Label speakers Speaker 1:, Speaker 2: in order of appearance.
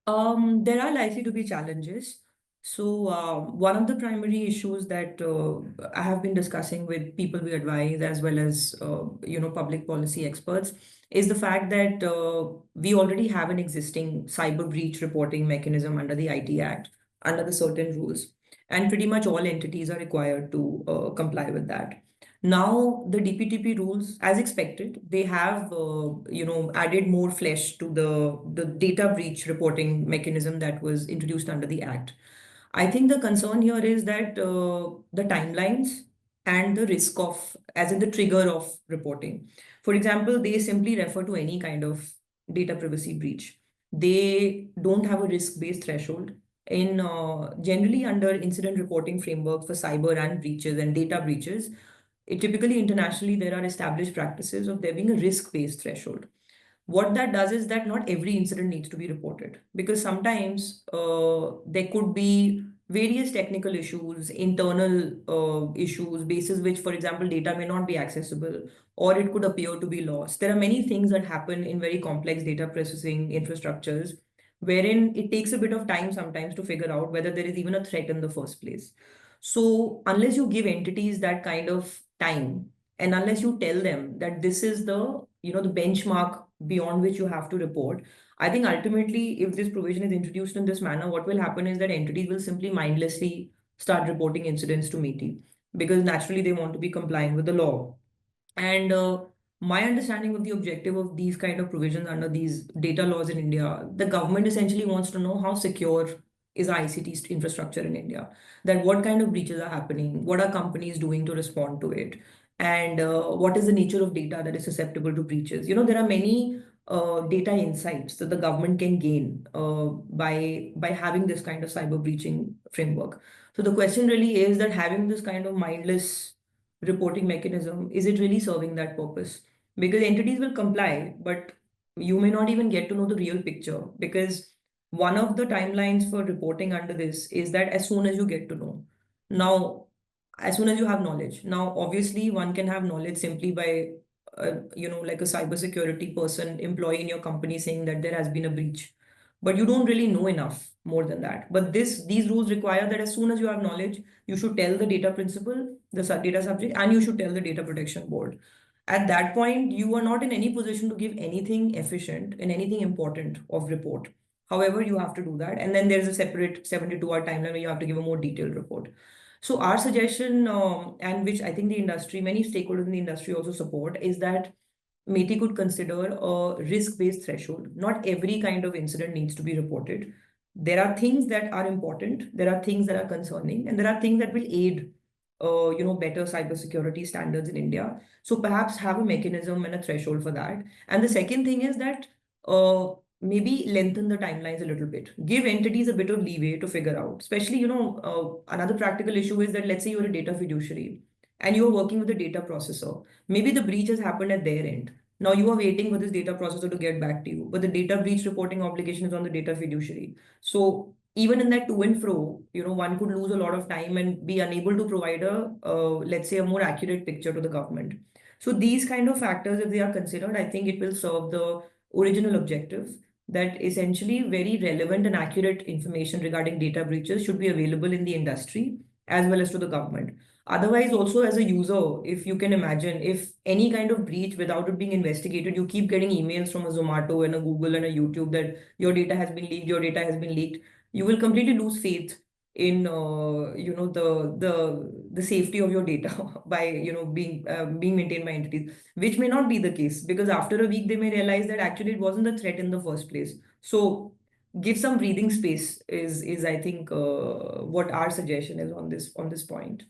Speaker 1: There are likely to be challenges. So, one of the primary issues that I have been discussing with people we advise, as well as public policy experts, is the fact that we already have an existing cyber breach reporting mechanism under the IT Act, under the certain rules, and pretty much all entities are required to comply with that. Now, the DPTP rules, as expected, they have added more flesh to the data breach reporting mechanism that was introduced under the Act. I think the concern here is that the timelines and the risk of, as in the trigger of reporting. For example, they simply refer to any kind of data privacy breach. They don't have a risk-based threshold. In generally under incident reporting framework for cyber and breaches and data breaches, typically internationally there are established practices of there being a risk-based threshold. What that does is that not every incident needs to be reported, because sometimes there could be various technical issues, internal issues, basis which, for example, data may not be accessible or it could appear to be lost. There are many things that happen in very complex data processing infrastructures wherein it takes a bit of time sometimes to figure out whether there is even a threat in the first place. So unless you give entities that kind of time, and unless you tell them that this is the benchmark beyond which you have to report, I think ultimately, if this provision is introduced in this manner, what will happen is that entities will simply mindlessly start reporting incidents to MeitY, because naturally they want to be compliant with the law. And my understanding of the objective of these kind of provisions under these data laws in India, the government essentially wants to know how secure is ICT infrastructure in India, that what kind of breaches are happening, what are companies doing to respond to it, and what is the nature of data that is susceptible to breaches. There are many data insights that the government can gain by having this kind of cyber breaching framework. So the question really is that having this kind of mindless reporting mechanism, is it really serving that purpose? Because entities will comply, but you may not even get to know the real picture, because one of the timelines for reporting under this is that as soon as you get to know. Now, as soon as you have knowledge. Now, obviously, one can have knowledge simply by, like a cybersecurity person, employee in your company saying that there has been a breach. But you don't really know enough more than that. But these rules require that as soon as you have knowledge, you should tell the data principal, the data subject, and you should tell the data protection board. At that point, you are not in any position to give anything efficient and anything important of report. However, you have to do that. And then there's a separate 72-hour timeline where you have to give a more detailed report. So our suggestion, and which I think the industry, many stakeholders in the industry also support, is that MeitY could consider a risk-based threshold. Not every kind of incident needs to be reported. There are things that are important, there are things that are concerning, and there are things that will aid, better cybersecurity standards in India. So perhaps have a mechanism and a threshold for that. And the second thing is that maybe lengthen the timelines a little bit. Give entities a bit of leeway to figure out. Especially, another practical issue is that let's say you're a data fiduciary and you're working with a data processor. Maybe the breach has happened at their end. Now you are waiting for this data processor to get back to you, but the data breach reporting obligation is on the data fiduciary. So even in that to and fro, one could lose a lot of time and be unable to provide let's say, a more accurate picture to the government. So these kind of factors, if they are considered, I think it will serve the original objective, that essentially very relevant and accurate information regarding data breaches should be available in the industry as well as to the government. Otherwise, also as a user, if you can imagine, if any kind of breach without it being investigated, you keep getting emails from a Zomato and a Google and a YouTube that your data has been leaked, your data has been leaked, you will completely lose faith in the safety of your data by being maintained by entities, which may not be the case, because after a week they may realize that actually it wasn't a threat in the first place. So give some breathing space is I think what our suggestion is on this point.